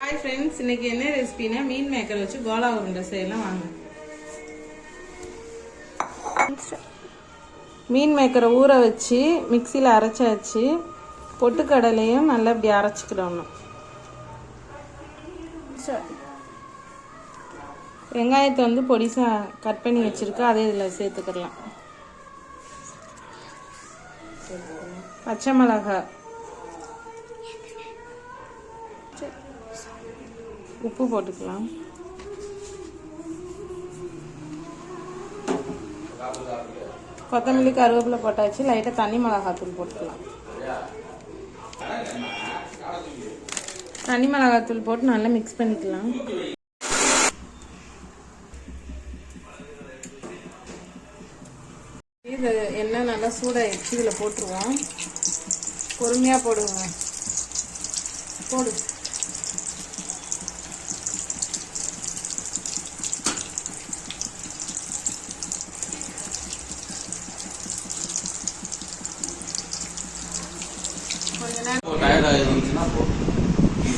Hi friends, இன்னைக்கு என்ன ரெசிபினா மீன் maker வச்சு கோலா உருண்டை செய்யலாம் வாங்க. மீன் மேக்கரை ஊற வச்சு மிக்சியில் அரைச்சாச்சு. பொட்டுக்கடலையும் நல்லா இப்படி அரைச்சிக்கிடணும். வெங்காயத்தை வந்து பொடிசா கட் பண்ணி வச்சிருக்க, அதே இதில் சேர்த்துக்கலாம். பச்சை மிளகாய், உப்பு போட்டுக்கலாம். கொத்தமல்லி கருவேப்பிலை போட்டாச்சு. லைட்டாக தண்ணி மிளகாத்தூள் போட்டுக்கலாம். தண்ணி மிளகாத்தூள் போட்டு நல்லா மிக்ஸ் பண்ணிக்கலாம். இது எண்ணெய் நல்லா சூடாகிடுச்சு, இதில் போட்டுருவோம். பொறுமையாக போடுவோங்க. போடு.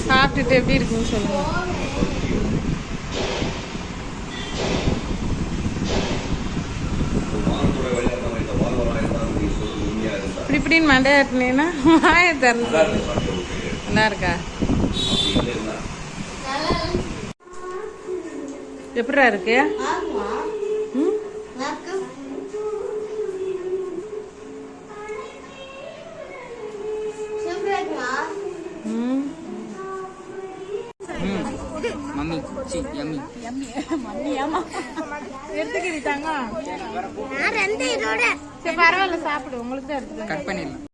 சாப்பிட்டுட்டு எப்படி இருக்குன்னு சொல்லுங்க. இப்படி இப்படின்னு மண்டையாட்டினேன்னா வாயை திறந்து நல்லா இருக்கா? எப்படா இருக்கு? எடுத்துக்கிட்டாங்க. பரவாயில்ல, சாப்பிடு. உங்களுக்கு தான் எடுத்து கட் பண்ணிடலாம்.